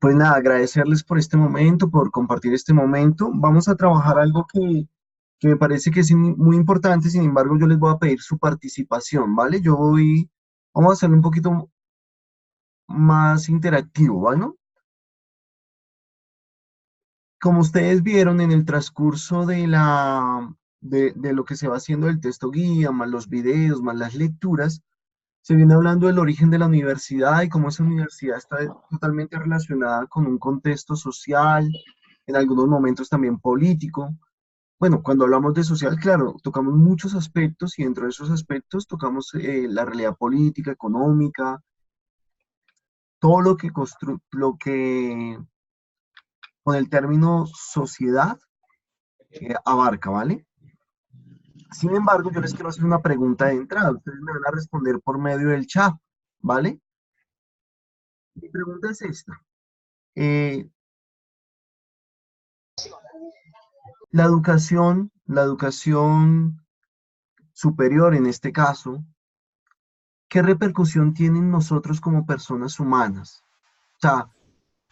Pues nada, agradecerles por este momento, por compartir este momento. Vamos a trabajar algo que me parece que es muy importante, sin embargo, yo les voy a pedir su participación, ¿vale? Vamos a hacerlo un poquito más interactivo, ¿vale? Como ustedes vieron en el transcurso de lo que se va haciendo el texto guía, más los videos, más las lecturas, se viene hablando del origen de la universidad y cómo esa universidad está totalmente relacionada con un contexto social, en algunos momentos también político. Bueno, cuando hablamos de social, claro, tocamos muchos aspectos y dentro de esos aspectos tocamos la realidad política, económica, todo lo que con el término sociedad abarca, ¿vale? Sin embargo, yo les quiero hacer una pregunta de entrada. Ustedes me van a responder por medio del chat, ¿vale? Mi pregunta es esta. Eh, la educación superior en este caso, ¿qué repercusión tiene en nosotros como personas humanas? O sea,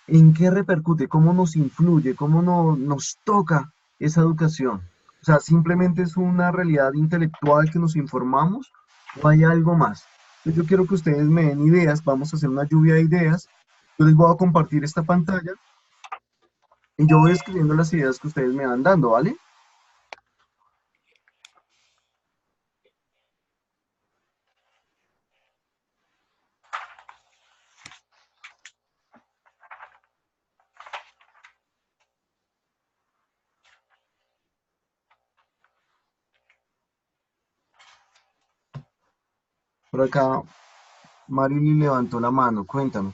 ¿en qué repercute? ¿Cómo nos influye? ¿Cómo nos toca esa educación? O sea, ¿simplemente es una realidad intelectual que nos informamos o hay algo más? Entonces, yo quiero que ustedes me den ideas, vamos a hacer una lluvia de ideas. Yo les voy a compartir esta pantalla y yo voy escribiendo las ideas que ustedes me van dando, ¿vale? Por acá, Marily levantó la mano, cuéntame.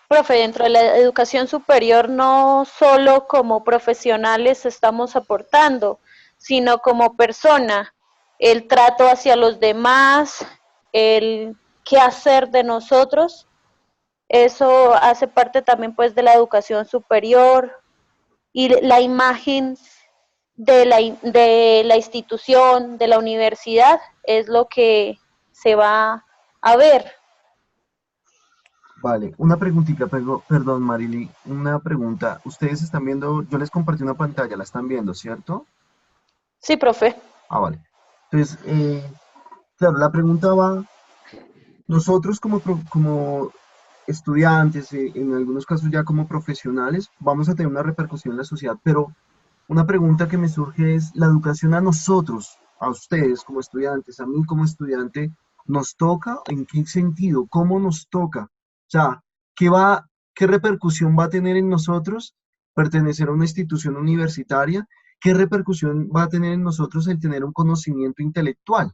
Profe, dentro de la educación superior no solo como profesionales estamos aportando, sino como persona, el trato hacia los demás, el qué hacer de nosotros, eso hace parte también pues de la educación superior y la imagen de la institución, de la universidad, es lo que se va a ver. Vale, una preguntita, perdón, Marily, una pregunta. Ustedes están viendo, yo les compartí una pantalla, la están viendo, ¿cierto? Sí, profe. Ah, vale. Entonces, claro, la pregunta va, nosotros como estudiantes, en algunos casos ya como profesionales, vamos a tener una repercusión en la sociedad, pero una pregunta que me surge es, ¿la educación a nosotros, a ustedes como estudiantes, a mí como estudiante, nos toca? ¿En qué sentido? ¿Cómo nos toca? O sea, qué repercusión va a tener en nosotros pertenecer a una institución universitaria? ¿Qué repercusión va a tener en nosotros el tener un conocimiento intelectual?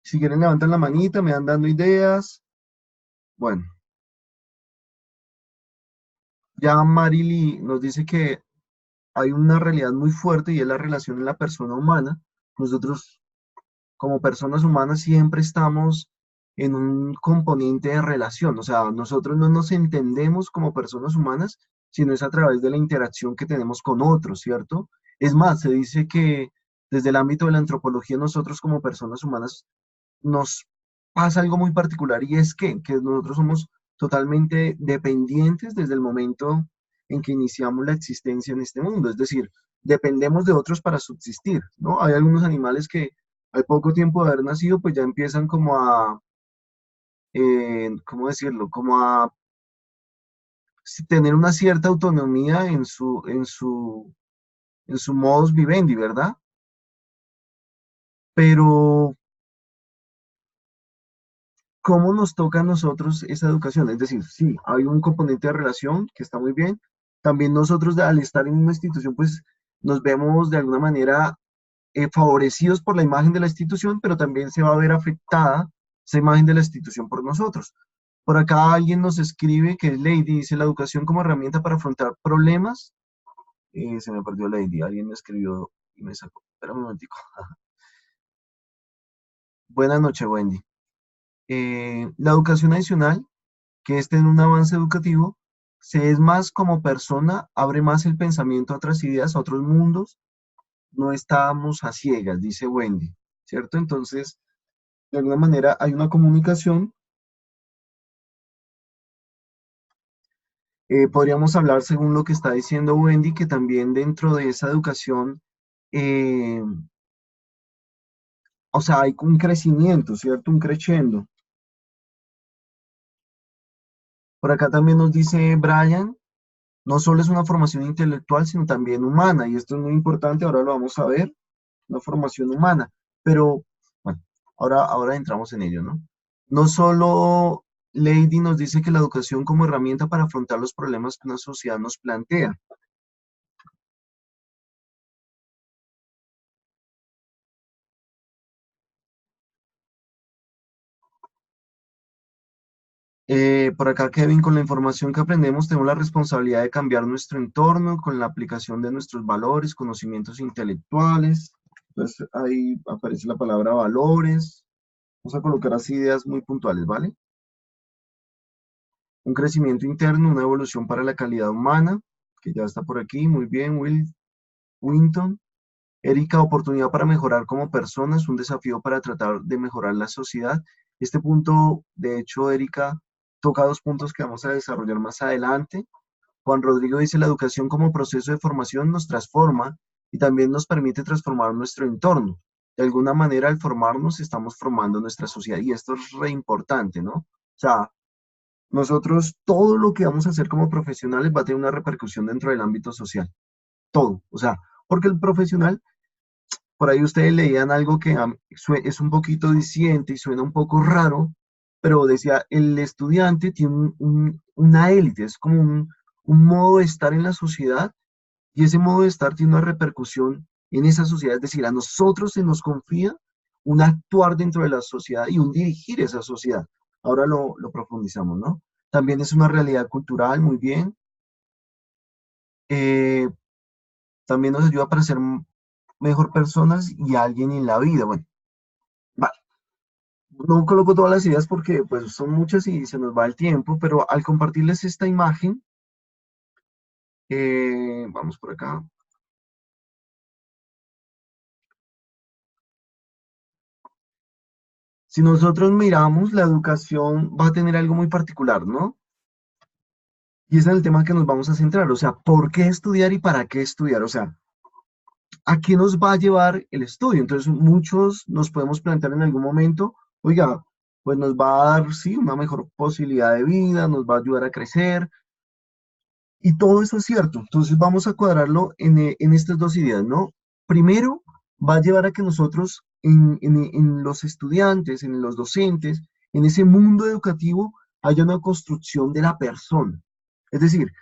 Si quieren levantan la manita, me van dando ideas. Bueno, ya Marily nos dice que hay una realidad muy fuerte y es la relación en la persona humana. Nosotros como personas humanas siempre estamos en un componente de relación, o sea, nosotros no nos entendemos como personas humanas, sino es a través de la interacción que tenemos con otros, ¿cierto? Es más, se dice que desde el ámbito de la antropología nosotros como personas humanas nos pasa algo muy particular y es que nosotros somos totalmente dependientes desde el momento en que iniciamos la existencia en este mundo, es decir, dependemos de otros para subsistir, ¿no? Hay algunos animales que al poco tiempo de haber nacido, pues ya empiezan como ¿cómo decirlo? Como a tener una cierta autonomía en su modus vivendi, ¿verdad? Pero ¿cómo nos toca a nosotros esa educación? Es decir, sí, hay un componente de relación que está muy bien. También nosotros al estar en una institución, pues nos vemos de alguna manera favorecidos por la imagen de la institución, pero también se va a ver afectada esa imagen de la institución por nosotros. Por acá alguien nos escribe que es Lady, dice la educación como herramienta para afrontar problemas. Se me perdió Lady, alguien me escribió y me sacó. Espera un momentico. Buenas noches, Wendy. La educación adicional que esté en un avance educativo se es más como persona, abre más el pensamiento a otras ideas, a otros mundos, no estábamos a ciegas, dice Wendy, ¿cierto? Entonces, de alguna manera hay una comunicación. Podríamos hablar, según lo que está diciendo Wendy, que también dentro de esa educación, eh, o sea, hay un crecimiento, ¿cierto? Un crescendo. Por acá también nos dice Brian, no solo es una formación intelectual, sino también humana, y esto es muy importante, ahora lo vamos a ver, una formación humana. Pero, bueno, ahora entramos en ello, ¿no? No solo Lady nos dice que la educación como herramienta para afrontar los problemas que una sociedad nos plantea. Por acá, Kevin, con la información que aprendemos, tenemos la responsabilidad de cambiar nuestro entorno con la aplicación de nuestros valores, conocimientos intelectuales. Entonces, ahí aparece la palabra valores. Vamos a colocar así ideas muy puntuales, ¿vale? Un crecimiento interno, una evolución para la calidad humana, que ya está por aquí. Muy bien, Winton. Erika, oportunidad para mejorar como personas, un desafío para tratar de mejorar la sociedad. Este punto, de hecho, Erika toca dos puntos que vamos a desarrollar más adelante. Juan Rodrigo dice, la educación como proceso de formación nos transforma y también nos permite transformar nuestro entorno. De alguna manera, al formarnos, estamos formando nuestra sociedad y esto es re importante, ¿no? O sea, nosotros todo lo que vamos a hacer como profesionales va a tener una repercusión dentro del ámbito social. Todo. O sea, porque el profesional por ahí ustedes leían algo que es un poquito diciente y suena un poco raro, pero decía, el estudiante tiene una élite, es como un modo de estar en la sociedad y ese modo de estar tiene una repercusión en esa sociedad, es decir, a nosotros se nos confía un actuar dentro de la sociedad y un dirigir esa sociedad. Ahora lo profundizamos, ¿no? También es una realidad cultural, muy bien. Eh, también nos ayuda para ser mejor personas y alguien en la vida. Bueno, vale. No coloco todas las ideas porque pues son muchas y se nos va el tiempo, pero al compartirles esta imagen, vamos por acá. Si nosotros miramos, la educación va a tener algo muy particular, ¿no? Y ese es el tema que nos vamos a centrar, o sea, ¿por qué estudiar y para qué estudiar? O sea, ¿a qué nos va a llevar el estudio? Entonces, muchos nos podemos plantear en algún momento, oiga, pues nos va a dar, sí, una mejor posibilidad de vida, nos va a ayudar a crecer, y todo eso es cierto. Entonces vamos a cuadrarlo en estas dos ideas, ¿no? Primero, va a llevar a que nosotros, en los estudiantes, en los docentes, en ese mundo educativo, haya una construcción de la persona. Es decir,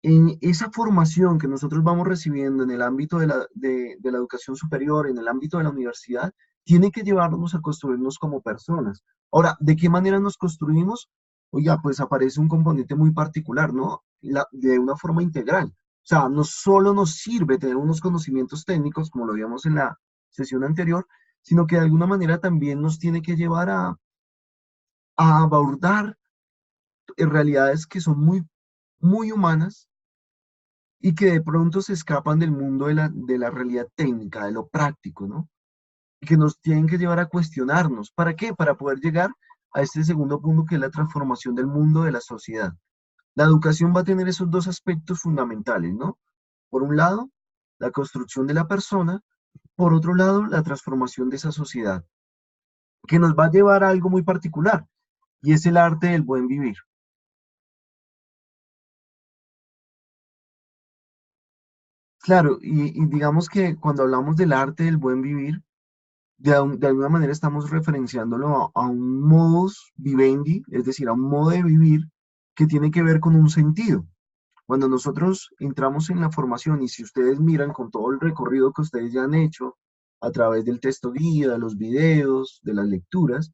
en esa formación que nosotros vamos recibiendo en el ámbito de la educación superior, en el ámbito de la universidad, tiene que llevarnos a construirnos como personas. Ahora, ¿de qué manera nos construimos? Oiga, pues aparece un componente muy particular, ¿no? De una forma integral. O sea, no solo nos sirve tener unos conocimientos técnicos, como lo vimos en la sesión anterior, sino que de alguna manera también nos tiene que llevar a abordar realidades que son muy humanas y que de pronto se escapan del mundo de la realidad técnica, de lo práctico, ¿no? Y que nos tienen que llevar a cuestionarnos. ¿Para qué? Para poder llegar a este segundo punto que es la transformación del mundo de la sociedad. La educación va a tener esos dos aspectos fundamentales, ¿no? Por un lado, la construcción de la persona, por otro lado, la transformación de esa sociedad, que nos va a llevar a algo muy particular, y es el arte del buen vivir. Claro, y digamos que cuando hablamos del arte del buen vivir, de alguna manera estamos referenciándolo a un modus vivendi, es decir, a un modo de vivir que tiene que ver con un sentido. Cuando nosotros entramos en la formación y si ustedes miran con todo el recorrido que ustedes ya han hecho a través del texto guía, de los videos, de las lecturas,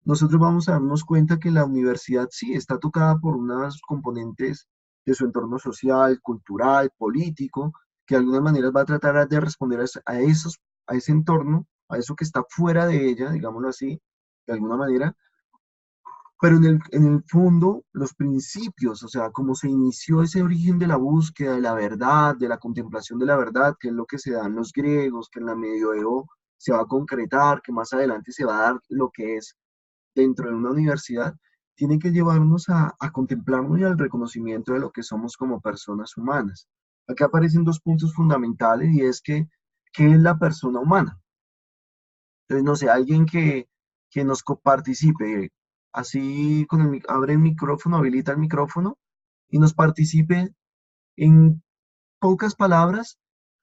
nosotros vamos a darnos cuenta que la universidad sí está tocada por unas componentes de su entorno social, cultural, político, que de alguna manera va a tratar de responder a ese entorno, a eso que está fuera de ella, digámoslo así, de alguna manera, pero en el fondo, los principios, o sea, cómo se inició ese origen de la búsqueda de la verdad, de la contemplación de la verdad, que es lo que se da en los griegos, que en la medioevo se va a concretar, que más adelante se va a dar lo que es dentro de una universidad, tiene que llevarnos a contemplarnos y al reconocimiento de lo que somos como personas humanas. Aquí aparecen dos puntos fundamentales y es que, ¿qué es la persona humana? Entonces, no sé, alguien que nos participe, así abre el micrófono, habilita el micrófono y nos participe en pocas palabras,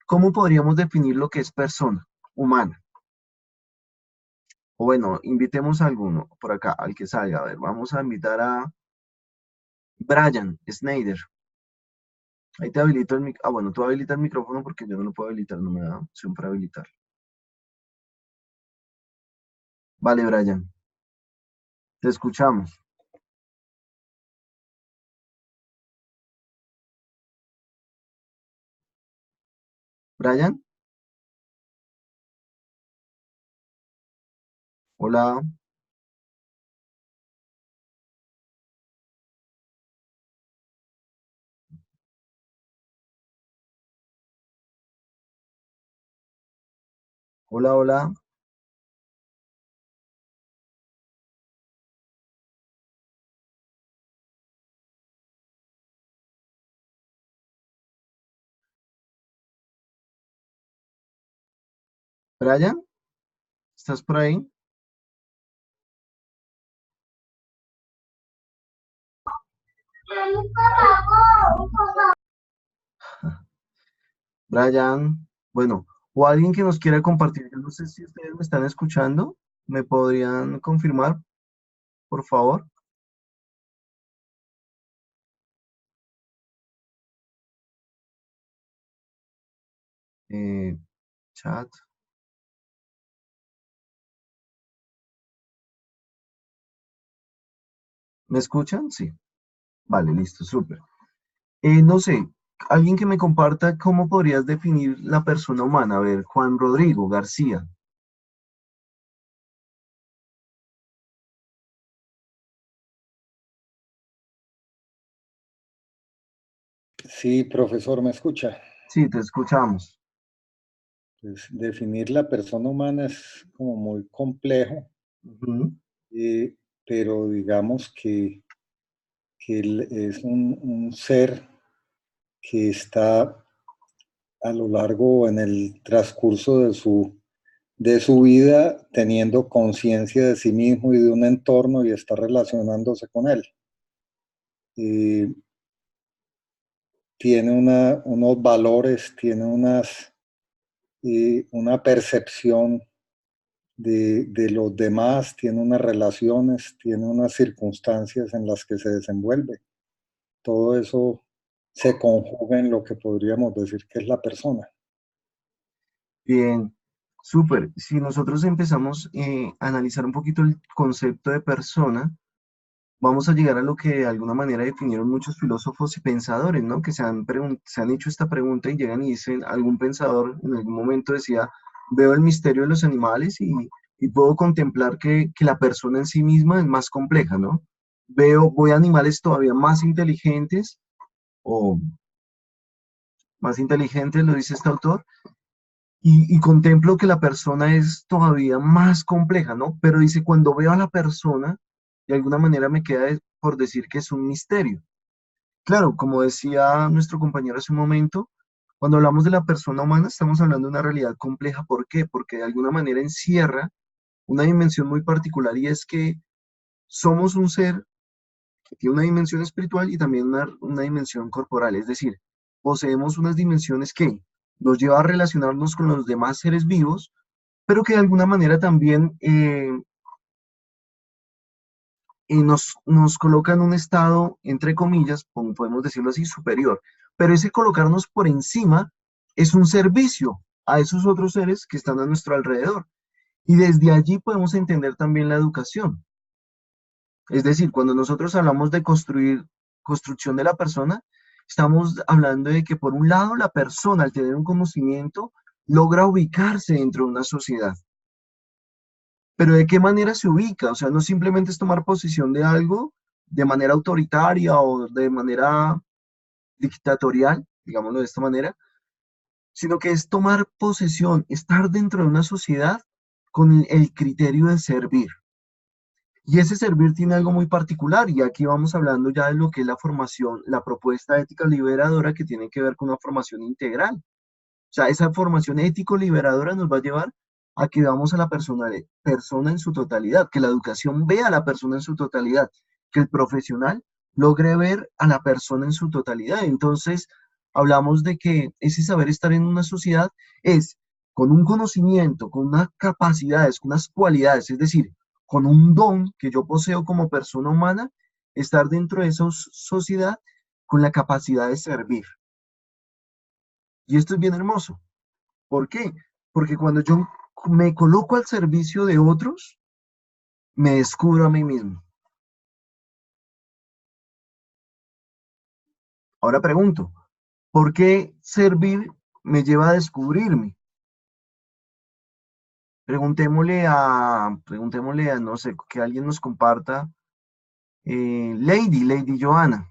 ¿cómo podríamos definir lo que es persona humana? O bueno, invitemos a alguno por acá, al que salga. A ver, vamos a invitar a Brian Schneider. Ahí te habilito el micrófono. Ah, bueno, tú habilita el micrófono porque yo no lo puedo habilitar, no me da opción para habilitar. Vale, Brian, te escuchamos. Brian, hola, hola, hola. Brian, ¿estás por ahí? Brian, bueno, o alguien que nos quiera compartir. Yo no sé si ustedes me están escuchando. ¿Me podrían confirmar, por favor? Eh, chat. ¿Me escuchan? Sí. Vale, listo, súper. No sé, alguien que me comparta cómo podrías definir la persona humana. A ver, Juan Rodrigo García. Sí, profesor, ¿me escucha? Sí, te escuchamos. Pues definir la persona humana es como muy complejo, Ujú. eh, pero digamos que él es un ser que está a lo largo, en el transcurso de su vida, teniendo conciencia de sí mismo y de un entorno y está relacionándose con él. Eh, Tiene unos valores, tiene una percepción de los demás, tiene unas relaciones, tiene unas circunstancias en las que se desenvuelve. Todo eso se conjuga en lo que podríamos decir que es la persona. Bien, súper. Si nosotros empezamos a analizar un poquito el concepto de persona, vamos a llegar a lo que de alguna manera definieron muchos filósofos y pensadores, ¿no? Que se han hecho esta pregunta y llegan y dicen, algún pensador en algún momento decía, veo el misterio de los animales y puedo contemplar que la persona en sí misma es más compleja, ¿no? Voy a animales todavía más inteligentes o más inteligentes, lo dice este autor, y contemplo que la persona es todavía más compleja, ¿no? Pero dice, cuando veo a la persona, de alguna manera me queda por decir que es un misterio. Claro, como decía nuestro compañero hace un momento, cuando hablamos de la persona humana, estamos hablando de una realidad compleja. ¿Por qué? Porque de alguna manera encierra una dimensión muy particular y es que somos un ser que tiene una dimensión espiritual y también una dimensión corporal. Es decir, poseemos unas dimensiones que nos lleva a relacionarnos con los demás seres vivos, pero que de alguna manera también nos coloca en un estado, entre comillas, como podemos decirlo así, superior. Pero ese colocarnos por encima es un servicio a esos otros seres que están a nuestro alrededor. Y desde allí podemos entender también la educación. Es decir, cuando nosotros hablamos de construcción de la persona, estamos hablando de que por un lado la persona al tener un conocimiento logra ubicarse dentro de una sociedad. pero ¿de qué manera se ubica? O sea, no simplemente es tomar posesión de algo de manera autoritaria o de manera dictatorial, digámoslo de esta manera, sino que es tomar posesión, estar dentro de una sociedad con el criterio de servir. Y ese servir tiene algo muy particular, y aquí vamos hablando ya de lo que es la formación, la propuesta ética liberadora que tiene que ver con una formación integral. O sea, esa formación ético-liberadora nos va a llevar a que veamos a la persona en su totalidad, que la educación vea a la persona en su totalidad, que el profesional logre ver a la persona en su totalidad. Entonces, hablamos de que ese saber estar en una sociedad es con un conocimiento, con unas capacidades, con unas cualidades, es decir, con un don que yo poseo como persona humana, estar dentro de esa sociedad con la capacidad de servir. Y esto es bien hermoso. ¿Por qué? Porque cuando yo me coloco al servicio de otros, me descubro a mí mismo. Ahora pregunto, ¿por qué servir me lleva a descubrirme? Preguntémosle a, no sé, que alguien nos comparta, Lady Johanna.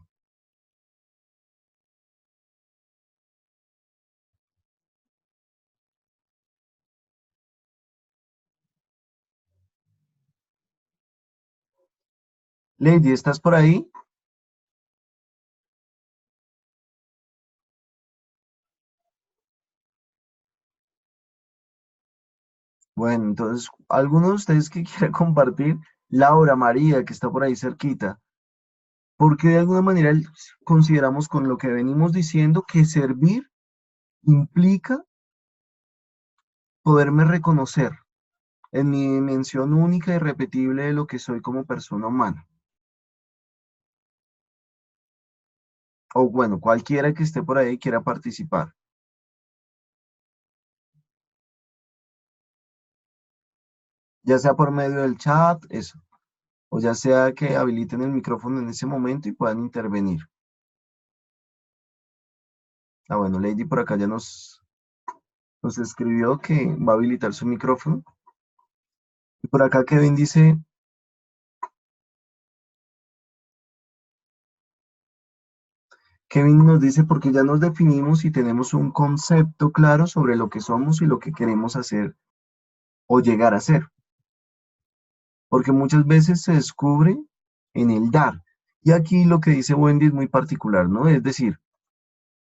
Lady, ¿estás por ahí? Bueno, entonces, ¿alguno de ustedes que quiera compartir? Laura, María, que está por ahí cerquita. Porque de alguna manera consideramos con lo que venimos diciendo que servir implica poderme reconocer en mi dimensión única y repetible de lo que soy como persona humana. O bueno, cualquiera que esté por ahí y quiera participar. Ya sea por medio del chat, eso. O ya sea que habiliten el micrófono en ese momento y puedan intervenir. Ah, bueno, Lady por acá ya nos escribió que va a habilitar su micrófono. Y por acá Kevin dice, Kevin nos dice porque ya nos definimos y tenemos un concepto claro sobre lo que somos y lo que queremos hacer o llegar a ser. Porque muchas veces se descubre en el dar. Y aquí lo que dice Wendy es muy particular, ¿no? Es decir,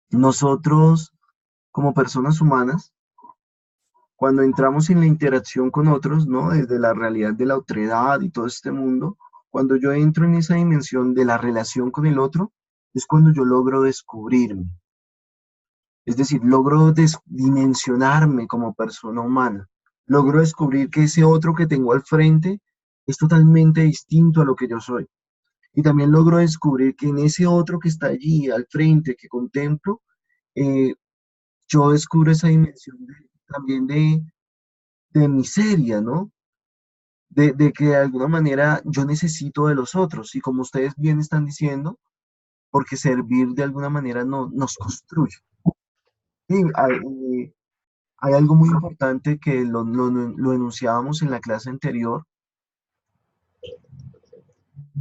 nosotros como personas humanas, cuando entramos en la interacción con otros, ¿no? Desde la realidad de la otredad y todo este mundo, cuando yo entro en esa dimensión de la relación con el otro, es cuando yo logro descubrirme. Es decir, logro dimensionarme como persona humana. Logro descubrir que ese otro que tengo al frente es totalmente distinto a lo que yo soy. Y también logro descubrir que en ese otro que está allí al frente, que contemplo, eh, yo descubro esa dimensión también de miseria, ¿no? De que de alguna manera yo necesito de los otros. Y como ustedes bien están diciendo, porque servir de alguna manera no, nos construye. Sí, hay algo muy importante que lo enunciábamos en la clase anterior,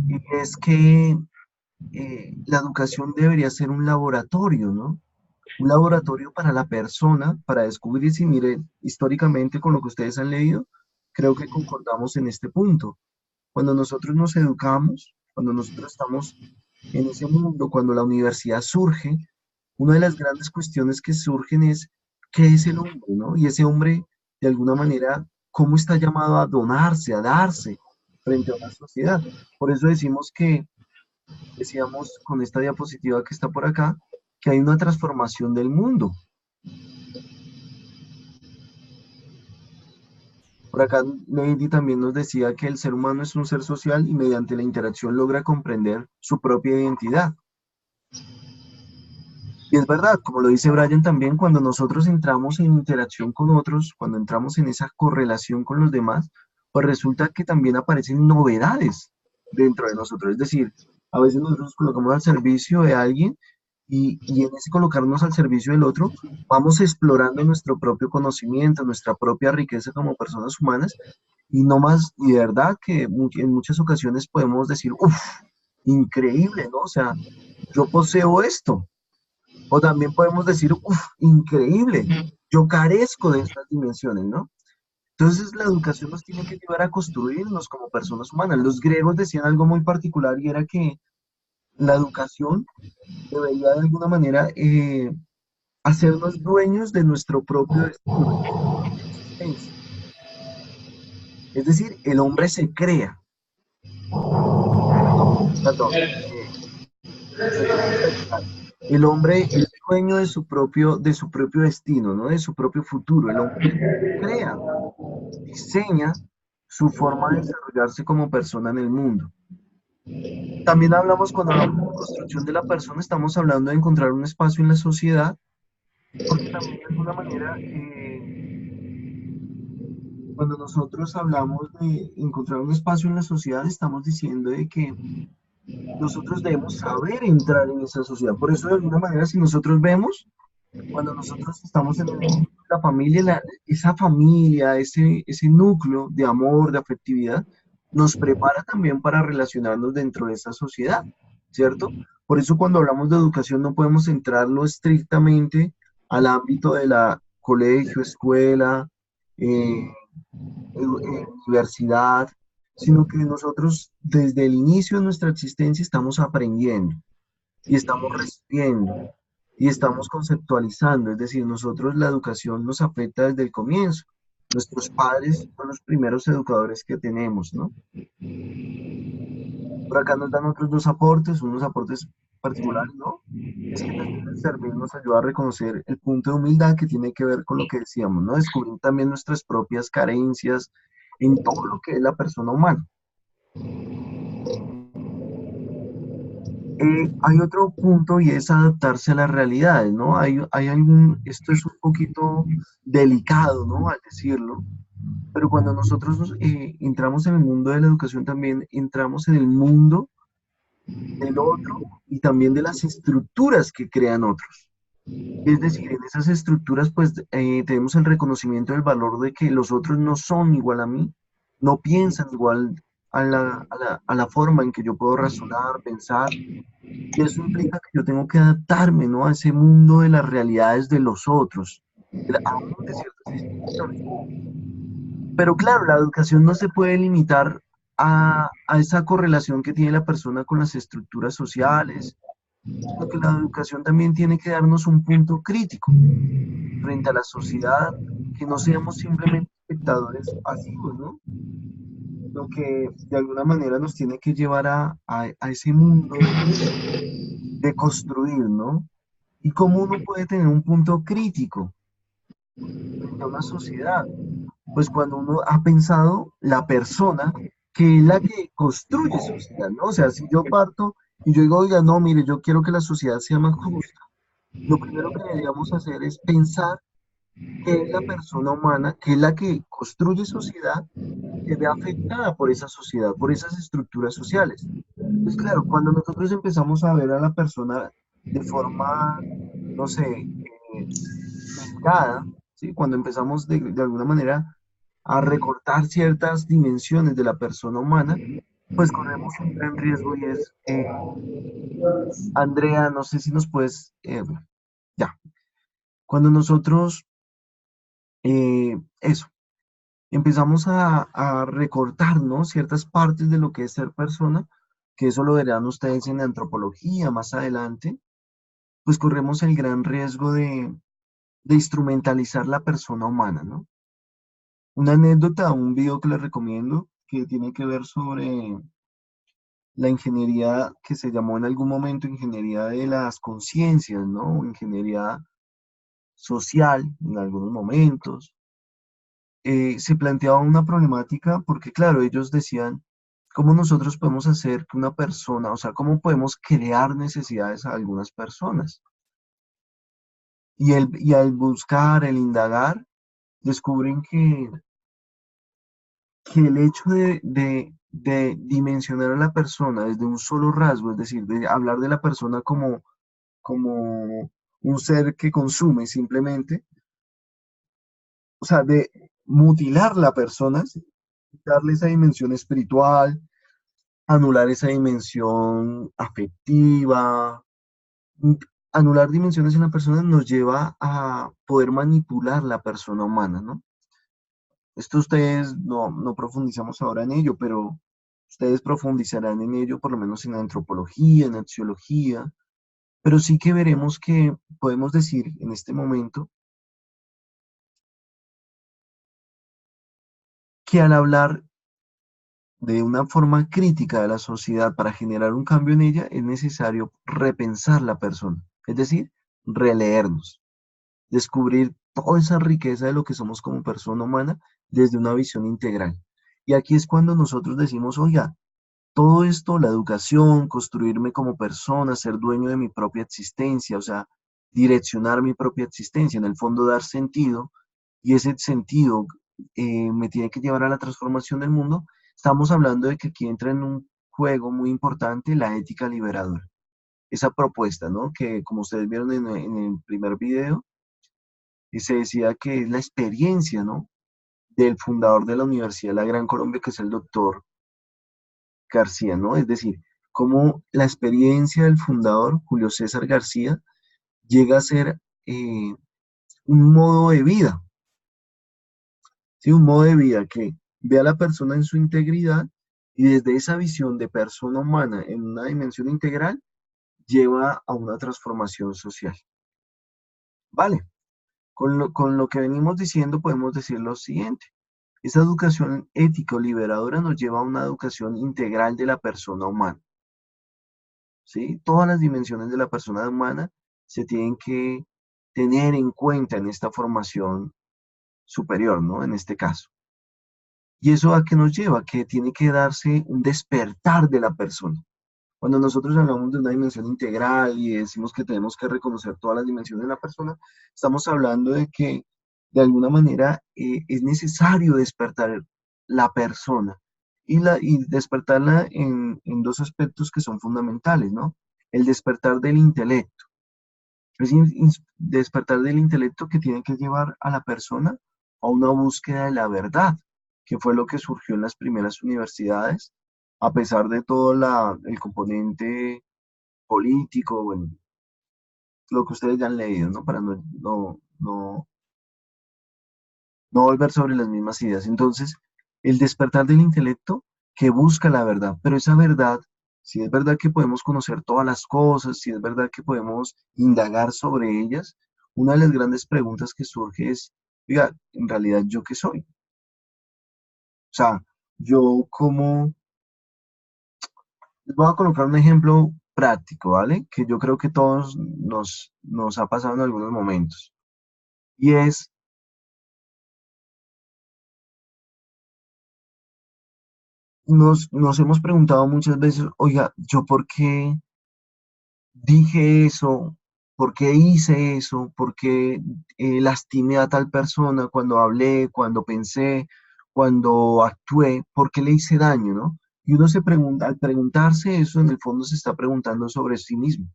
y es que la educación debería ser un laboratorio, ¿no? Un laboratorio para la persona, para descubrir si, miren, históricamente con lo que ustedes han leído, creo que concordamos en este punto. Cuando nosotros nos educamos, cuando nosotros estamos en ese mundo, cuando la universidad surge, una de las grandes cuestiones que surgen es, ¿qué es el hombre, no? Y ese hombre, de alguna manera, ¿cómo está llamado a donarse, a darse frente a una sociedad? Por eso decimos que, decíamos con esta diapositiva que está por acá, que hay una transformación del mundo. Por acá Lady también nos decía que el ser humano es un ser social y mediante la interacción logra comprender su propia identidad. Y es verdad, como lo dice Brian también, cuando nosotros entramos en interacción con otros, cuando entramos en esa correlación con los demás, pues resulta que también aparecen novedades dentro de nosotros. Es decir, a veces nosotros nos colocamos al servicio de alguien y en ese colocarnos al servicio del otro, vamos explorando nuestro propio conocimiento, nuestra propia riqueza como personas humanas, Y no más, y de verdad que en muchas ocasiones podemos decir, uff, increíble, ¿no? O sea, yo poseo esto. O también podemos decir, uff, increíble, yo carezco de estas dimensiones, ¿no? Entonces la educación nos tiene que llevar a construirnos como personas humanas. Los griegos decían algo muy particular y era que la educación debería de alguna manera hacernos dueños de nuestro propio destino, de nuestra propia existencia. Es decir, el hombre se crea, no, perdón, me toca rectificar. El hombre es dueño de su propio destino, ¿no? De su propio futuro. El hombre crea, diseña su forma de desarrollarse como persona en el mundo. También hablamos, cuando hablamos de construcción de la persona, estamos hablando de encontrar un espacio en la sociedad, porque también de alguna manera, cuando nosotros hablamos de encontrar un espacio en la sociedad, estamos diciendo de que nosotros debemos saber entrar en esa sociedad. Por eso, de alguna manera, si nosotros vemos, cuando nosotros estamos en el ejemplo de la familia, esa familia, ese núcleo de amor, de afectividad, nos prepara también para relacionarnos dentro de esa sociedad, ¿cierto? Por eso cuando hablamos de educación no podemos centrarlo estrictamente al ámbito de la colegio, escuela, eh, universidad, sino que nosotros desde el inicio de nuestra existencia estamos aprendiendo y estamos recibiendo y estamos conceptualizando, es decir, nosotros la educación nos afecta desde el comienzo. Nuestros padres son los primeros educadores que tenemos, ¿no? Por acá nos dan otros dos aportes, unos aportes particulares, ¿no? Es que también el servir nos ayuda a reconocer el punto de humildad que tiene que ver con lo que decíamos, ¿no? Descubrir también nuestras propias carencias en todo lo que es la persona humana. Hay otro punto y es adaptarse a las realidades, ¿no? Esto es un poquito delicado, ¿no? Al decirlo, pero cuando nosotros entramos en el mundo de la educación también entramos en el mundo del otro y también de las estructuras que crean otros. Es decir, en esas estructuras pues tenemos el reconocimiento del valor de que los otros no son igual a mí, no piensan igual a la forma en que yo puedo razonar, pensar, y eso implica que yo tengo que adaptarme, ¿no? A ese mundo de las realidades de los otros, aún de ciertas instituciones. Pero claro, la educación no se puede limitar a esa correlación que tiene la persona con las estructuras sociales, sino que la educación también tiene que darnos un punto crítico frente a la sociedad, que no seamos simplemente espectadores pasivos, ¿no? Lo que de alguna manera nos tiene que llevar a ese mundo de construir, ¿no? Y cómo uno puede tener un punto crítico frente a una sociedad. Pues cuando uno ha pensado la persona que es la que construye sociedad, ¿no? O sea, si yo parto y yo digo, oiga, no, mire, yo quiero que la sociedad sea más justa, lo primero que deberíamos hacer es pensar que es la persona humana, que es la que construye sociedad, que ve afectada por esa sociedad, por esas estructuras sociales. Pues claro, cuando nosotros empezamos a ver a la persona de forma, no sé, sesgada, ¿sí? Cuando empezamos de alguna manera a recortar ciertas dimensiones de la persona humana, pues corremos un gran riesgo y es, Andrea, no sé si nos puedes, ya, cuando nosotros, eso, empezamos a recortar, ¿no? Ciertas partes de lo que es ser persona, que eso lo verán ustedes en antropología más adelante, pues corremos el gran riesgo de instrumentalizar la persona humana, ¿no? Una anécdota, un video que les recomiendo, que tiene que ver sobre la ingeniería que se llamó en algún momento ingeniería de las conciencias, ¿no? O ingeniería social en algunos momentos. Se planteaba una problemática porque, claro, ellos decían, ¿cómo nosotros podemos hacer que una persona, o sea, cómo podemos crear necesidades a algunas personas? Y al buscar, el indagar, descubren que el hecho de dimensionar a la persona desde un solo rasgo, es decir, de hablar de la persona como un ser que consume simplemente, o sea, de mutilar la persona, darle esa dimensión espiritual, anular esa dimensión afectiva. Mm, Anular dimensiones en la persona nos lleva a poder manipular la persona humana, ¿no? Esto ustedes no profundizamos ahora en ello, pero ustedes profundizarán en ello, por lo menos en antropología, en axiología, pero sí que veremos que podemos decir en este momento que al hablar de una forma crítica de la sociedad para generar un cambio en ella, es necesario repensar la persona, es decir, releernos, descubrir toda esa riqueza de lo que somos como persona humana desde una visión integral. Y aquí es cuando nosotros decimos, oiga, todo esto, la educación, construirme como persona, ser dueño de mi propia existencia, o sea, direccionar mi propia existencia, en el fondo dar sentido, y ese sentido me tiene que llevar a la transformación del mundo. Estamos hablando de que aquí entra en un juego muy importante la ética liberadora. Esa propuesta, ¿no? Que como ustedes vieron en el primer video, se decía que es la experiencia, ¿no? Del fundador de la Universidad de la Gran Colombia, que es el doctor García, ¿no? Es decir, cómo la experiencia del fundador, Julio César García, llega a ser un modo de vida, ¿sí? Un modo de vida que ve a la persona en su integridad y desde esa visión de persona humana en una dimensión integral, lleva a una transformación social. Vale, con lo que venimos diciendo podemos decir lo siguiente. Esa educación ético-liberadora nos lleva a una educación integral de la persona humana. ¿Sí? Todas las dimensiones de la persona humana se tienen que tener en cuenta en esta formación superior, ¿no? En este caso. ¿Y eso a qué nos lleva? Que tiene que darse un despertar de la persona. Cuando nosotros hablamos de una dimensión integral y decimos que tenemos que reconocer todas las dimensiones de la persona, estamos hablando de que de alguna manera es necesario despertar la persona y despertarla en dos aspectos que son fundamentales, ¿no? El despertar del intelecto. Es despertar del intelecto que tiene que llevar a la persona a una búsqueda de la verdad, que fue lo que surgió en las primeras universidades, a pesar de todo el componente político, bueno, lo que ustedes ya han leído, ¿no? Para no volver sobre las mismas ideas. Entonces, el despertar del intelecto que busca la verdad, pero esa verdad, si es verdad que podemos conocer todas las cosas, si es verdad que podemos indagar sobre ellas, una de las grandes preguntas que surge es, oiga, en realidad, ¿yo qué soy? O sea, yo como, les voy a colocar un ejemplo práctico, ¿vale? Que yo creo que todos nos ha pasado en algunos momentos. Y es, nos hemos preguntado muchas veces, oiga, ¿yo por qué dije eso? ¿Por qué hice eso? ¿Por qué lastimé a tal persona cuando hablé, cuando pensé, cuando actué? ¿Por qué le hice daño, no? Y uno se pregunta, al preguntarse eso, en el fondo se está preguntando sobre sí mismo.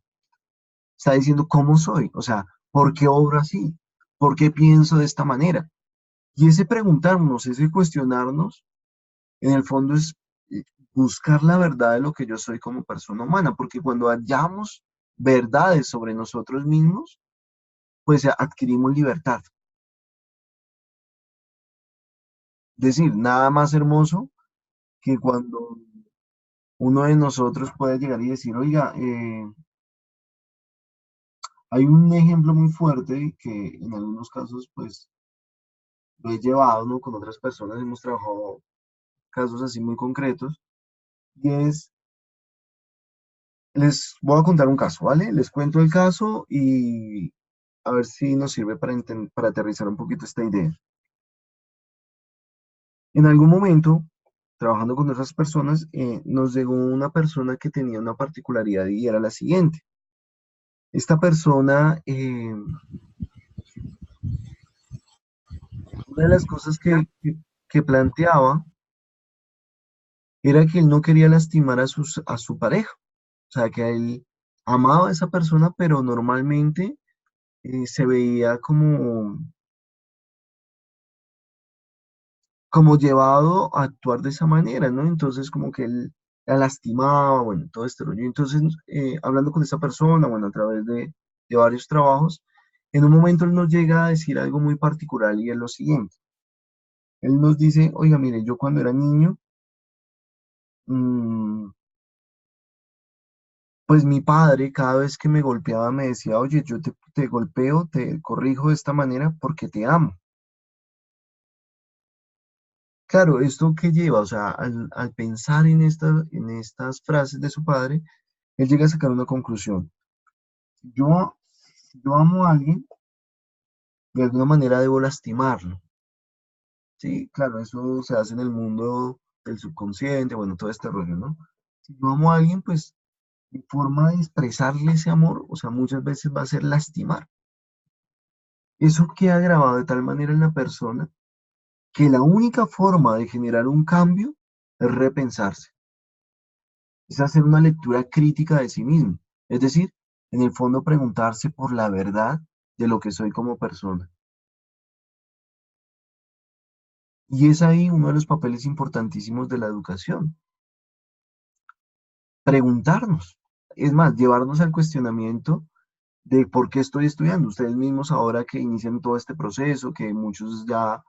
Está diciendo, ¿cómo soy? O sea, ¿por qué obro así? ¿Por qué pienso de esta manera? Y ese preguntarnos, ese cuestionarnos, en el fondo es eh, buscar la verdad de lo que yo soy como persona humana, porque cuando hallamos verdades sobre nosotros mismos, pues adquirimos libertad. Es decir, nada más hermoso que cuando uno de nosotros puede llegar y decir, oiga, hay un ejemplo muy fuerte que en algunos casos, pues, lo he llevado, ¿no? Con otras personas, hemos trabajado casos así muy concretos, y es, les voy a contar un caso, ¿vale? Les cuento el caso y a ver si nos sirve para aterrizar un poquito esta idea. En algún momento, trabajando con otras personas, nos llegó una persona que tenía una particularidad y era la siguiente. Esta persona, una de las cosas que planteaba era que él no quería lastimar a su pareja. O sea, que él amaba a esa persona, pero normalmente se veía como como llevado a actuar de esa manera, ¿no? Entonces como que él la lastimaba, bueno, todo este rollo. Entonces, hablando con esa persona, bueno, a través de varios trabajos, en un momento él nos llega a decir algo muy particular y es lo siguiente. Él nos dice, oiga, mire, yo cuando era niño, mm, pues mi padre cada vez que me golpeaba me decía, oye, yo te golpeo, te corrijo de esta manera porque te amo. Claro, ¿esto qué lleva? O sea, al pensar en estas frases de su padre, él llega a sacar una conclusión. Yo, yo amo a alguien, de alguna manera debo lastimarlo. Sí, claro, eso se hace en el mundo del subconsciente, bueno, todo este rollo, ¿no? Si yo amo a alguien, pues mi forma de expresarle ese amor, o sea, muchas veces va a ser lastimar. Eso queda grabado de tal manera en la persona que la única forma de generar un cambio es repensarse, es hacer una lectura crítica de sí mismo. Es decir, en el fondo preguntarse por la verdad de lo que soy como persona. Y es ahí uno de los papeles importantísimos de la educación. Preguntarnos. Es más, llevarnos al cuestionamiento de por qué estoy estudiando. Ustedes mismos ahora que inician todo este proceso, que muchos ya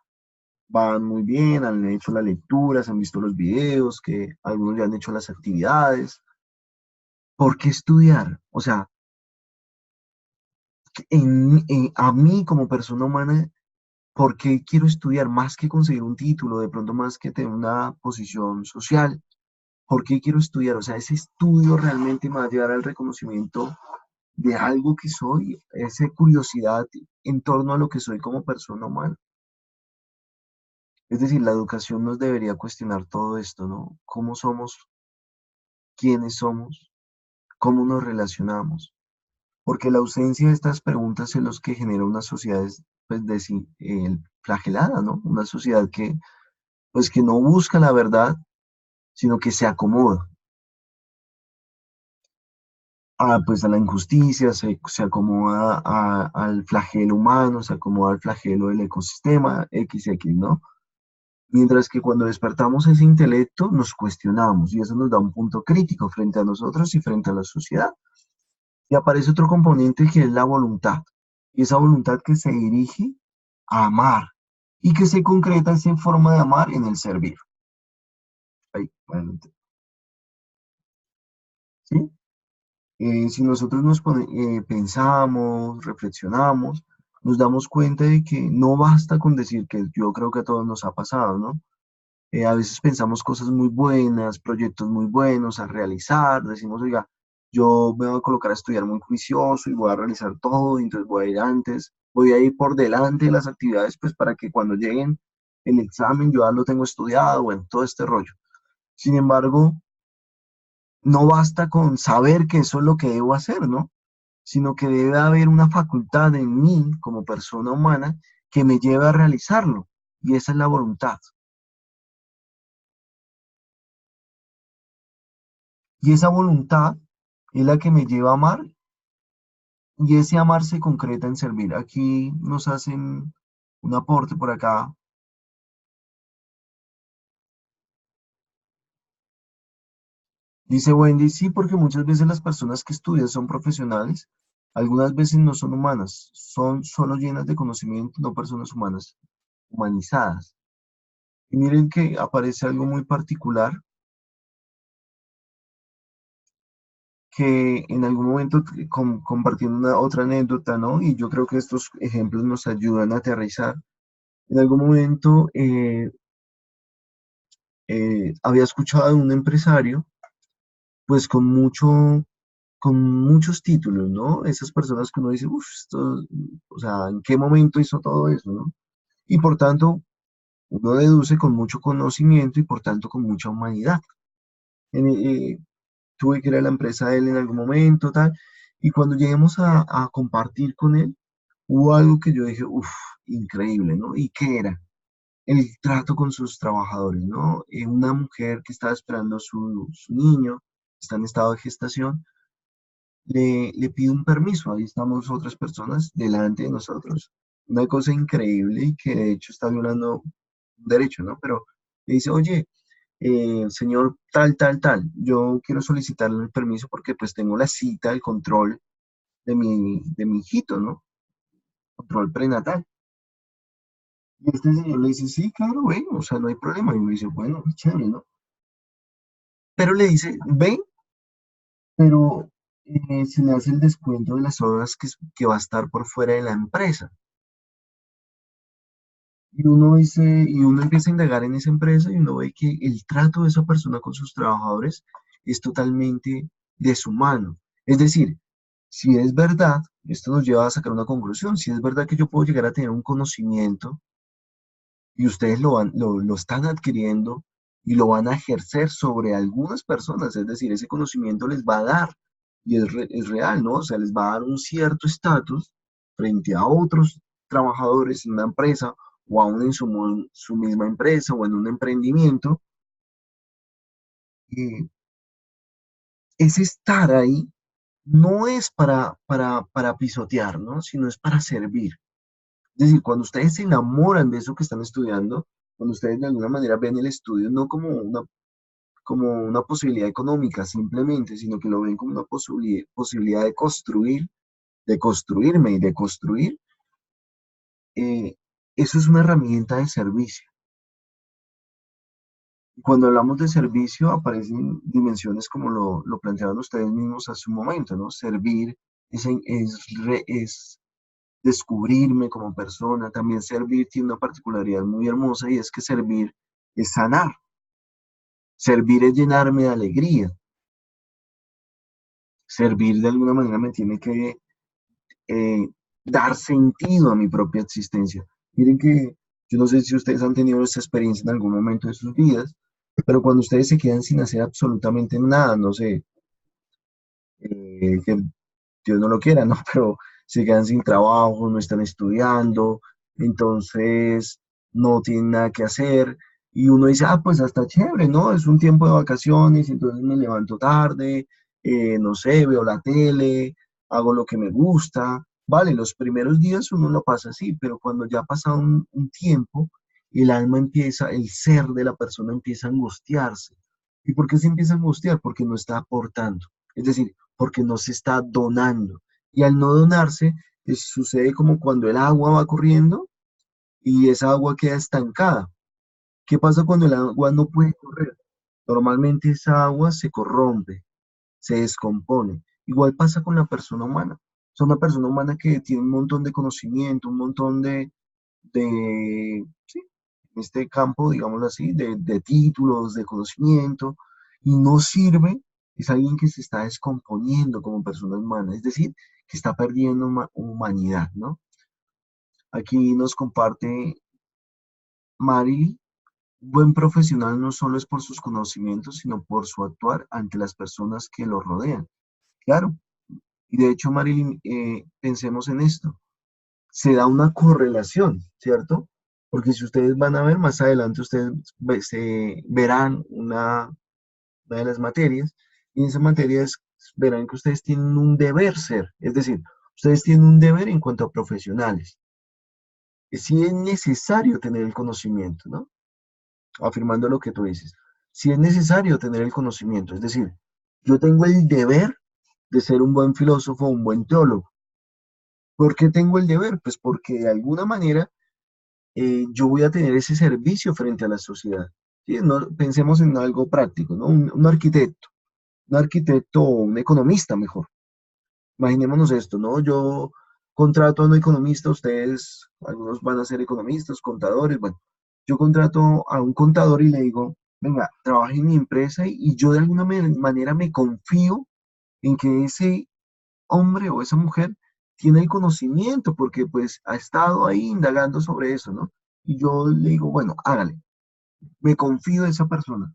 van muy bien, han hecho las lecturas, han visto los videos, que algunos ya han hecho las actividades. ¿Por qué estudiar? O sea, a mí como persona humana, ¿por qué quiero estudiar más que conseguir un título, de pronto más que tener una posición social? ¿Por qué quiero estudiar? O sea, ese estudio realmente me va a llevar al reconocimiento de algo que soy, esa curiosidad en torno a lo que soy como persona humana. Es decir, la educación nos debería cuestionar todo esto, ¿no? ¿Cómo somos? ¿Quiénes somos? ¿Cómo nos relacionamos? Porque la ausencia de estas preguntas es lo que genera una sociedad pues, flagelada, ¿no? Una sociedad que, pues, que no busca la verdad, sino que se acomoda pues, a la injusticia, se acomoda al flagelo humano, se acomoda al flagelo del ecosistema, XX, ¿no? Mientras que cuando despertamos ese intelecto, nos cuestionamos y eso nos da un punto crítico frente a nosotros y frente a la sociedad. Y aparece otro componente que es la voluntad. Y esa voluntad que se dirige a amar y que se concreta en forma de amar en el servir. Ahí, bueno, ¿sí? Si nosotros pensamos, reflexionamos, nos damos cuenta de que no basta con decir que yo creo que a todos nos ha pasado, ¿no? A veces pensamos cosas muy buenas, proyectos muy buenos a realizar, decimos, oiga, yo me voy a colocar a estudiar muy juicioso y voy a realizar todo, y entonces voy a ir antes, voy a ir por delante de las actividades, pues para que cuando lleguen el examen yo ya lo tengo estudiado, bueno, todo este rollo. Sin embargo, no basta con saber que eso es lo que debo hacer, ¿no? Sino que debe haber una facultad en mí como persona humana que me lleve a realizarlo, y esa es la voluntad. Y esa voluntad es la que me lleva a amar y ese amar se concreta en servir. Aquí nos hacen un aporte por acá. Dice Wendy, sí, porque muchas veces las personas que estudian son profesionales, algunas veces no son humanas, son solo llenas de conocimiento, no personas humanas, humanizadas. Y miren que aparece algo muy particular que en algún momento compartiendo una otra anécdota, ¿no? Y yo creo que estos ejemplos nos ayudan a aterrizar. En algún momento había escuchado de un empresario, pues con muchos títulos, ¿no? Esas personas que uno dice, uff, o sea, ¿en qué momento hizo todo eso, no? Y por tanto, uno deduce con mucho conocimiento y por tanto con mucha humanidad. En, tuve que ir a la empresa de él en algún momento, tal, y cuando lleguemos a compartir con él, hubo algo que yo dije, uff, increíble, ¿no? ¿Y qué era? El trato con sus trabajadores, ¿no? Una mujer que estaba esperando su niño, está en estado de gestación, le pide un permiso, ahí estamos otras personas delante de nosotros. Una cosa increíble y que de hecho está violando derecho, ¿no? Pero le dice, oye, señor tal, tal, tal, yo quiero solicitarle el permiso porque pues tengo la cita, el control de mi hijito, ¿no? Control prenatal. Y este señor le dice, sí, claro, ven, o sea, no hay problema. Y me dice, bueno, chévere, ¿no? Pero le dice, ven, pero se le hace el descuento de las horas que va a estar por fuera de la empresa. Y uno empieza a indagar en esa empresa y uno ve que el trato de esa persona con sus trabajadores es totalmente deshumano. Es decir, si es verdad, esto nos lleva a sacar una conclusión, si es verdad que yo puedo llegar a tener un conocimiento y ustedes lo están adquiriendo y lo van a ejercer sobre algunas personas, es decir, ese conocimiento les va a dar, y es real, ¿no? O sea, les va a dar un cierto estatus frente a otros trabajadores en una empresa o aún en su misma empresa o en un emprendimiento. Y ese estar ahí no es para pisotear, ¿no? Sino es para servir. Es decir, cuando ustedes se enamoran de eso que están estudiando, cuando ustedes de alguna manera ven el estudio no como una posibilidad económica simplemente, sino que lo ven como una posibilidad de construir, de construirme y de construir, eh, eso es una herramienta de servicio. Y cuando hablamos de servicio, aparecen dimensiones como lo plantearon ustedes mismos hace un momento, ¿no? Servir es descubrirme como persona. También servir tiene una particularidad muy hermosa y es que servir es sanar. Servir es llenarme de alegría. Servir de alguna manera me tiene que eh, dar sentido a mi propia existencia. Miren que yo no sé si ustedes han tenido esta experiencia en algún momento de sus vidas, pero cuando ustedes se quedan sin hacer absolutamente nada, no sé, que Dios no lo quiera, ¿no? Pero se quedan sin trabajo, no están estudiando, entonces no tienen nada que hacer. Y uno dice, ah, pues hasta chévere, ¿no? Es un tiempo de vacaciones, entonces me levanto tarde, no sé, veo la tele, hago lo que me gusta. Vale, los primeros días uno lo pasa así, pero cuando ya pasa un tiempo, el alma empieza, el ser de la persona empieza a angustiarse. ¿Y por qué se empieza a angustiar? Porque no está aportando. Es decir, porque no se está donando. Y al no donarse, sucede como cuando el agua va corriendo y esa agua queda estancada. ¿Qué pasa cuando el agua no puede correr? Normalmente esa agua se corrompe, se descompone. Igual pasa con la persona humana. Es una persona humana que tiene un montón de conocimiento, un montón sí, en este campo, digámoslo así, de títulos, de conocimiento, y no sirve, es alguien que se está descomponiendo como persona humana, es decir, que está perdiendo humanidad, ¿no? Aquí nos comparte Marily, un buen profesional no solo es por sus conocimientos, sino por su actuar ante las personas que lo rodean. Claro, y de hecho, Marilyn, pensemos en esto. Se da una correlación, ¿cierto? Porque si ustedes van a ver más adelante, ustedes se verán una de las materias, y en esa materia verán que ustedes tienen un deber ser, es decir, ustedes tienen un deber en cuanto a profesionales. Que sí es necesario tener el conocimiento, ¿no? Afirmando lo que tú dices. Sí es necesario tener el conocimiento, es decir, yo tengo el deber de ser un buen filósofo, un buen teólogo. ¿Por qué tengo el deber? Pues porque de alguna manera yo voy a tener ese servicio frente a la sociedad. ¿Sí? No, pensemos en algo práctico, ¿no? Un arquitecto o un economista mejor. Imaginémonos esto, ¿no? Yo contrato a un economista, ustedes, algunos van a ser economistas, contadores, bueno, yo contrato a un contador y le digo, venga, trabaje en mi empresa y yo de alguna manera me confío en que ese hombre o esa mujer tiene el conocimiento porque pues ha estado ahí indagando sobre eso, ¿no? Y yo le digo, bueno, hágale, me confío en esa persona,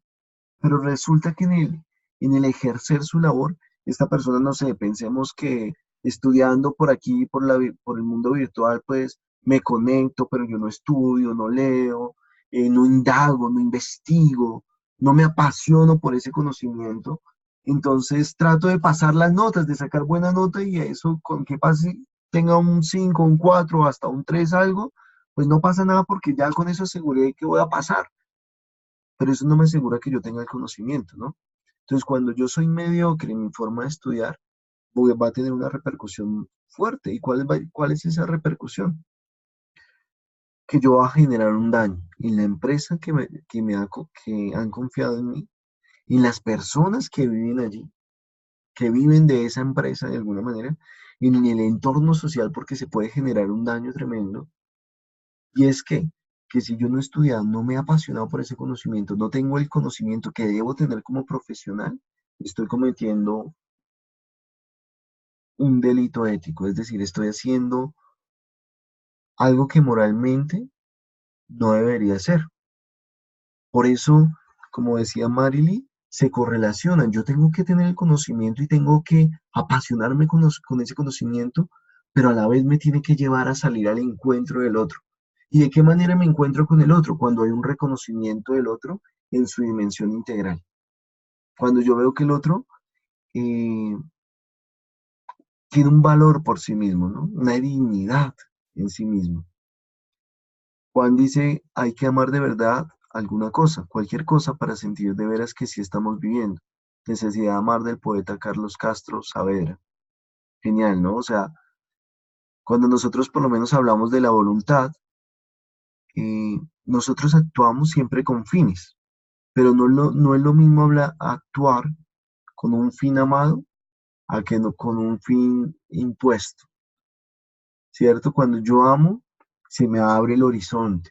pero resulta que en el ejercer su labor, esta persona, no sé, pensemos que estudiando por aquí, por el mundo virtual, pues me conecto, pero yo no estudio, no leo, no indago, no investigo, no me apasiono por ese conocimiento. Entonces trato de pasar las notas, de sacar buena nota y eso con que pase, tenga un 5 un 4 hasta un 3 algo, pues no pasa nada porque ya con eso aseguré que voy a pasar, pero eso no me asegura que yo tenga el conocimiento, ¿no? Entonces, cuando yo soy mediocre en mi forma de estudiar, va a tener una repercusión fuerte. ¿Y cuál es esa repercusión? Que yo voy a generar un daño en la empresa que han confiado en mí, en las personas que viven allí, que viven de esa empresa de alguna manera, y en el entorno social porque se puede generar un daño tremendo. Y es que si yo no he estudiado, no me he apasionado por ese conocimiento, no tengo el conocimiento que debo tener como profesional, estoy cometiendo un delito ético, es decir, estoy haciendo algo que moralmente no debería ser. Por eso, como decía Marily, se correlacionan. Yo tengo que tener el conocimiento y tengo que apasionarme con ese conocimiento, pero a la vez me tiene que llevar a salir al encuentro del otro. ¿Y de qué manera me encuentro con el otro? Cuando hay un reconocimiento del otro en su dimensión integral. Cuando yo veo que el otro eh, tiene un valor por sí mismo, ¿no? Una dignidad en sí mismo. Juan dice, hay que amar de verdad alguna cosa, cualquier cosa para sentir de veras que sí estamos viviendo. Necesidad de amar del poeta Carlos Castro Saavedra. Genial, ¿no? O sea, cuando nosotros por lo menos hablamos de la voluntad, nosotros actuamos siempre con fines, pero no es lo mismo actuar con un fin amado a que no con un fin impuesto, ¿cierto? Cuando yo amo, se me abre el horizonte.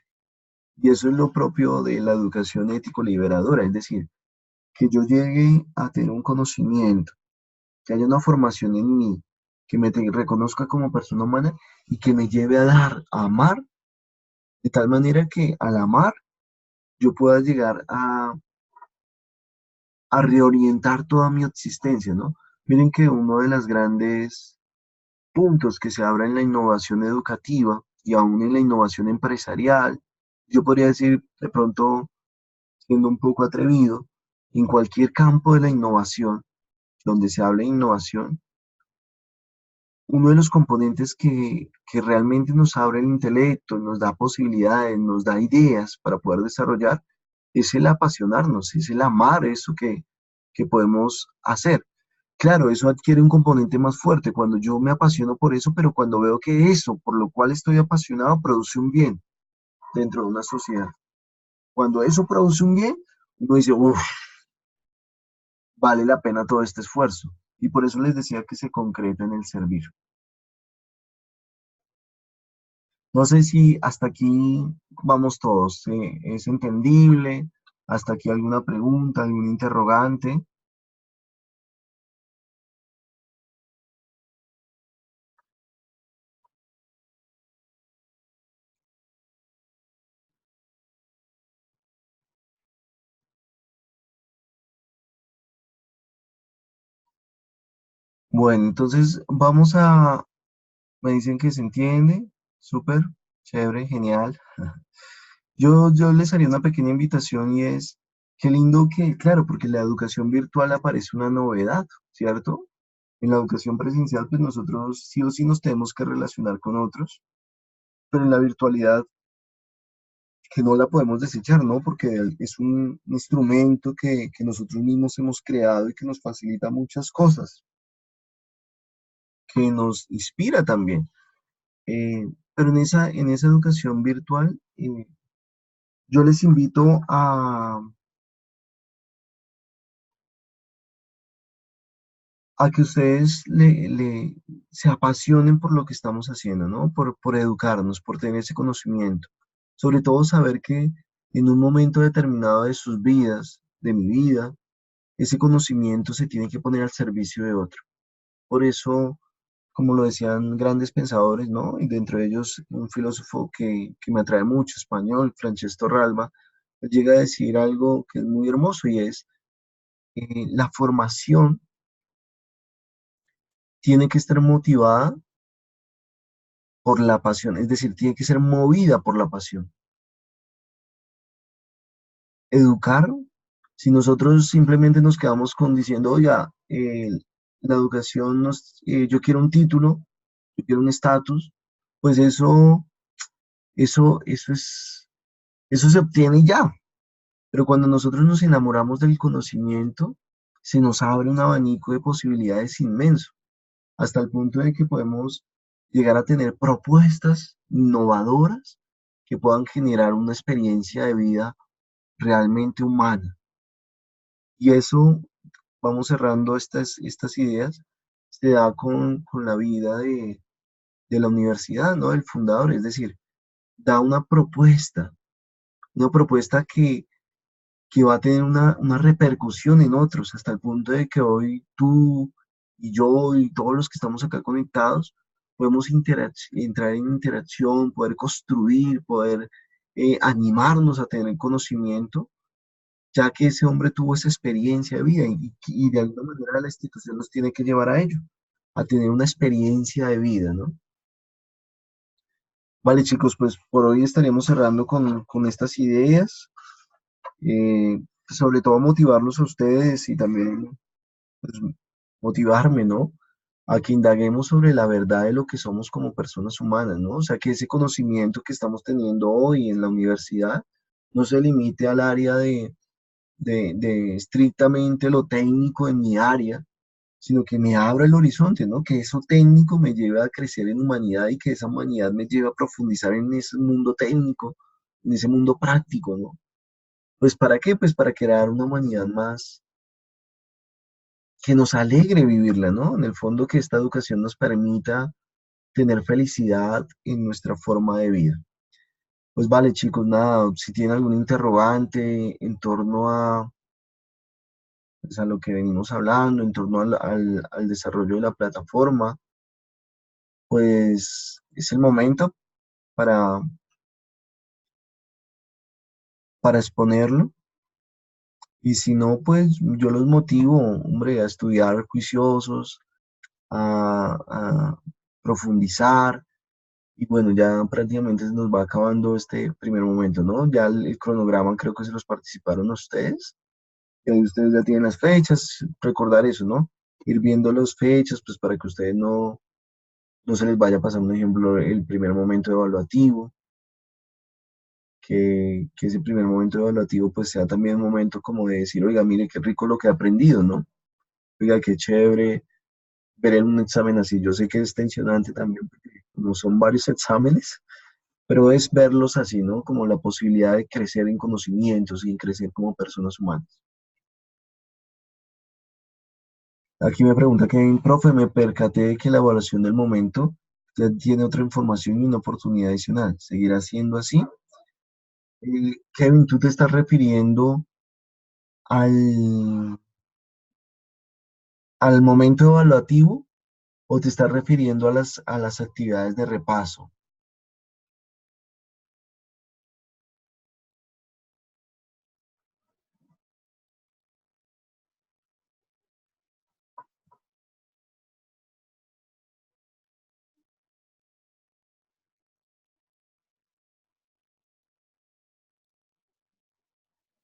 Y eso es lo propio de la educación ético-liberadora, es decir, que yo llegue a tener un conocimiento, que haya una formación en mí, que reconozca como persona humana y que me lleve a amar, de tal manera que al amar yo pueda llegar a reorientar toda mi existencia, ¿no? Miren que uno de los grandes puntos que se abra en la innovación educativa y aún en la innovación empresarial, yo podría decir de pronto, siendo un poco atrevido, en cualquier campo de la innovación, donde se hable de innovación, uno de los componentes que realmente nos abre el intelecto, nos da posibilidades, nos da ideas para poder desarrollar, es el apasionarnos, es el amar eso que podemos hacer. Claro, eso adquiere un componente más fuerte cuando yo me apasiono por eso, pero cuando veo que eso por lo cual estoy apasionado produce un bien dentro de una sociedad. Cuando eso produce un bien, uno dice, uff, vale la pena todo este esfuerzo. Y por eso les decía que se concreta en el servir. No sé si hasta aquí vamos todos. ¿Es entendible? ¿Hasta aquí alguna pregunta, algún interrogante? Bueno, entonces me dicen que se entiende. Súper, chévere, genial. Yo les haría una pequeña invitación y es, qué lindo que, claro, porque en la educación virtual aparece una novedad, ¿cierto? En la educación presencial, pues nosotros sí o sí nos tenemos que relacionar con otros, pero en la virtualidad que no la podemos desechar, ¿no? Porque es un instrumento que nosotros mismos hemos creado y que nos facilita muchas cosas, que nos inspira también. Pero en esa educación virtual, yo les invito a que ustedes se apasionen por lo que estamos haciendo, ¿no? Por educarnos, por tener ese conocimiento. Sobre todo saber que en un momento determinado de sus vidas, de mi vida, ese conocimiento se tiene que poner al servicio de otro. Por eso, como lo decían grandes pensadores, ¿no? Y dentro de ellos un filósofo que me atrae mucho, español, Francesco Ralba, él llega a decir algo que es muy hermoso y es, la formación tiene que estar motivada por la pasión, es decir, tiene que ser movida por la pasión. Educar, si nosotros simplemente nos quedamos con diciendo, oiga, la educación, yo quiero un título, yo quiero un estatus, pues eso eso se obtiene ya. Pero cuando nosotros nos enamoramos del conocimiento, se nos abre un abanico de posibilidades inmenso, hasta el punto de que podemos llegar a tener propuestas innovadoras que puedan generar una experiencia de vida realmente humana. Y eso, vamos cerrando estas ideas, se da con la vida de la universidad, ¿no? Del fundador, es decir, da una propuesta que va a tener una repercusión en otros, hasta el punto de que hoy tú y yo y todos los que estamos acá conectados podemos entrar en interacción, poder construir, poder animarnos a tener conocimiento, ya que ese hombre tuvo esa experiencia de vida y de alguna manera la institución nos tiene que llevar a ello, a tener una experiencia de vida, ¿no? Vale, chicos, pues por hoy estaríamos cerrando con estas ideas. Sobre todo motivarlos a ustedes y también pues, motivarme, ¿no? A que indaguemos sobre la verdad de lo que somos como personas humanas, ¿no? O sea, que ese conocimiento que estamos teniendo hoy en la universidad no se limite al área de estrictamente lo técnico en mi área, sino que me abra el horizonte, ¿no? Que eso técnico me lleve a crecer en humanidad y que esa humanidad me lleve a profundizar en ese mundo técnico, en ese mundo práctico, ¿no? Pues ¿para qué? Pues para crear una humanidad más que nos alegre vivirla, ¿no? En el fondo que esta educación nos permita tener felicidad en nuestra forma de vida. Pues vale, chicos, nada, si tienen algún interrogante en torno pues, a lo que venimos hablando, en torno al desarrollo de la plataforma, pues es el momento para, para exponerlo. Y si no, pues yo los motivo, hombre, a estudiar juiciosos, a profundizar. Y bueno, ya prácticamente se nos va acabando este primer momento, ¿no? Ya el cronograma creo que se los participaron a ustedes. Y ahí ustedes ya tienen las fechas, recordar eso, ¿no? Ir viendo las fechas, pues para que ustedes no se les vaya a pasar, un ejemplo, el primer momento evaluativo, que ese primer momento evaluativo pues sea también un momento como de decir, oiga, mire qué rico lo que he aprendido, ¿no? Oiga, qué chévere ver en un examen así. Yo sé que es tensionante también, porque como son varios exámenes, pero es verlos así, ¿no? Como la posibilidad de crecer en conocimientos y en crecer como personas humanas. Aquí me pregunta Kevin, profe, me percaté de que la evaluación del momento ya tiene otra información y una oportunidad adicional. ¿Seguirá siendo así? Kevin, ¿tú te estás refiriendo al, al momento evaluativo o te estás refiriendo a las actividades de repaso?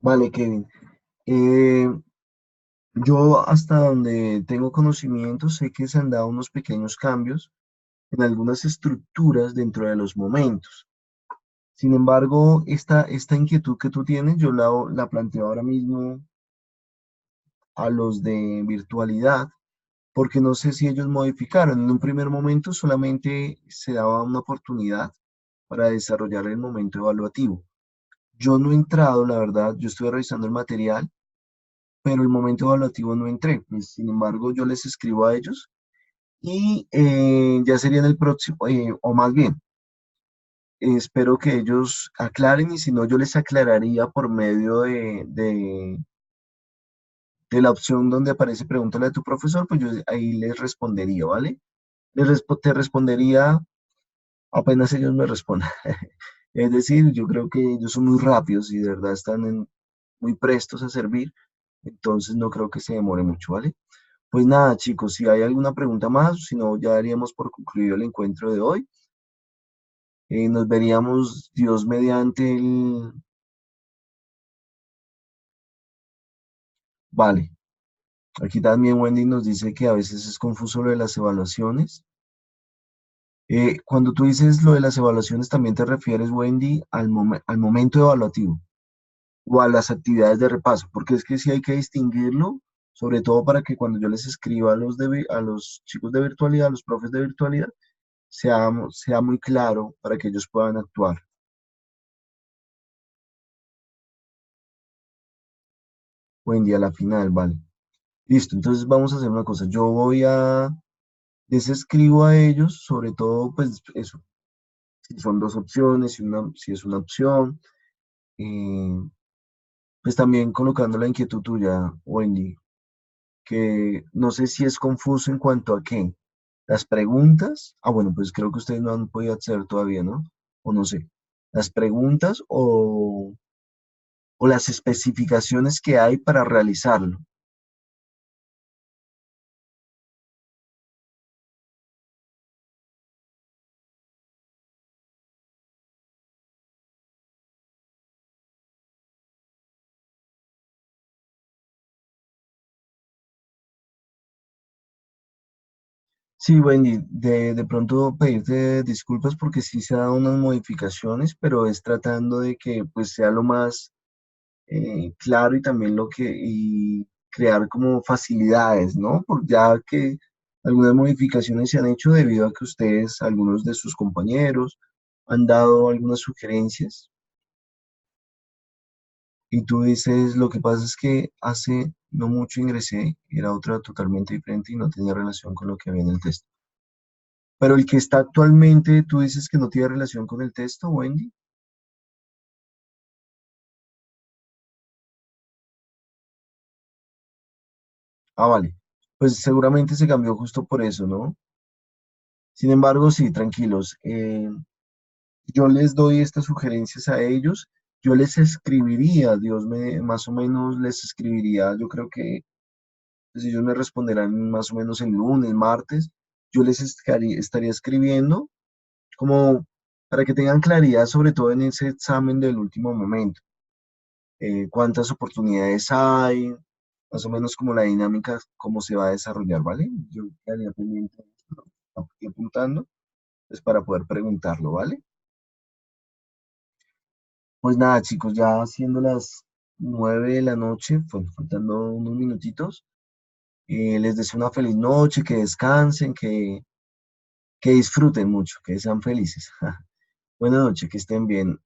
Vale, Kevin. Eh, yo hasta donde tengo conocimiento sé que se han dado unos pequeños cambios en algunas estructuras dentro de los momentos. Sin embargo, esta inquietud que tú tienes, yo la planteo ahora mismo a los de virtualidad, porque no sé si ellos modificaron. En un primer momento solamente se daba una oportunidad para desarrollar el momento evaluativo. Yo no he entrado, la verdad, yo estuve revisando el material, pero el momento evaluativo no entré. Pues, sin embargo, yo les escribo a ellos y ya sería en el próximo, o más bien, espero que ellos aclaren y si no, yo les aclararía por medio de la opción donde aparece pregúntale a tu profesor, pues yo ahí les respondería, ¿vale? Te respondería apenas ellos me respondan. Es decir, yo creo que ellos son muy rápidos y de verdad están muy prestos a servir, entonces no creo que se demore mucho, ¿vale? Pues nada, chicos, si hay alguna pregunta más, si no, ya daríamos por concluido el encuentro de hoy. Nos veríamos, Dios mediante, Vale, aquí también Wendy nos dice que a veces es confuso lo de las evaluaciones. Cuando tú dices lo de las evaluaciones, también te refieres, Wendy, al momento evaluativo o a las actividades de repaso, porque es que sí hay que distinguirlo, sobre todo para que cuando yo les escriba a los chicos de virtualidad, a los profes de virtualidad, sea muy claro para que ellos puedan actuar. Wendy, a la final, vale. Listo, entonces vamos a hacer una cosa. Les escribo a ellos, sobre todo, pues eso, si son dos opciones, si es una opción, eh, pues también colocando la inquietud tuya, Wendy, que no sé si es confuso en cuanto a qué. Las preguntas, bueno, pues creo que ustedes no han podido hacer todavía, ¿no? O no sé. Las preguntas o las especificaciones que hay para realizarlo. Sí, Wendy, de pronto pedirte disculpas porque sí se han dado unas modificaciones, pero es tratando de que pues sea lo más claro y también y crear como facilidades, ¿no? Porque ya que algunas modificaciones se han hecho debido a que ustedes, algunos de sus compañeros, han dado algunas sugerencias y tú dices, lo que pasa es que hace no mucho ingresé, era otra totalmente diferente y no tenía relación con lo que había en el texto. Pero el que está actualmente, tú dices que no tiene relación con el texto, Wendy. Vale. Pues seguramente se cambió justo por eso, ¿no? Sin embargo, sí, tranquilos. Yo les doy estas sugerencias a ellos. Yo les escribiría, más o menos les escribiría, yo creo que pues, ellos me responderán más o menos el lunes, martes. Yo estaría escribiendo como para que tengan claridad, sobre todo en ese examen del último momento. Cuántas oportunidades hay, más o menos como la dinámica, cómo se va a desarrollar, ¿vale? Yo quedaría pendiente, aquí apuntando, pues para poder preguntarlo, ¿vale? Pues nada, chicos, ya siendo las 9 de la noche, pues, faltando unos minutitos, les deseo una feliz noche, que descansen, que disfruten mucho, que sean felices. Buenas noches, que estén bien.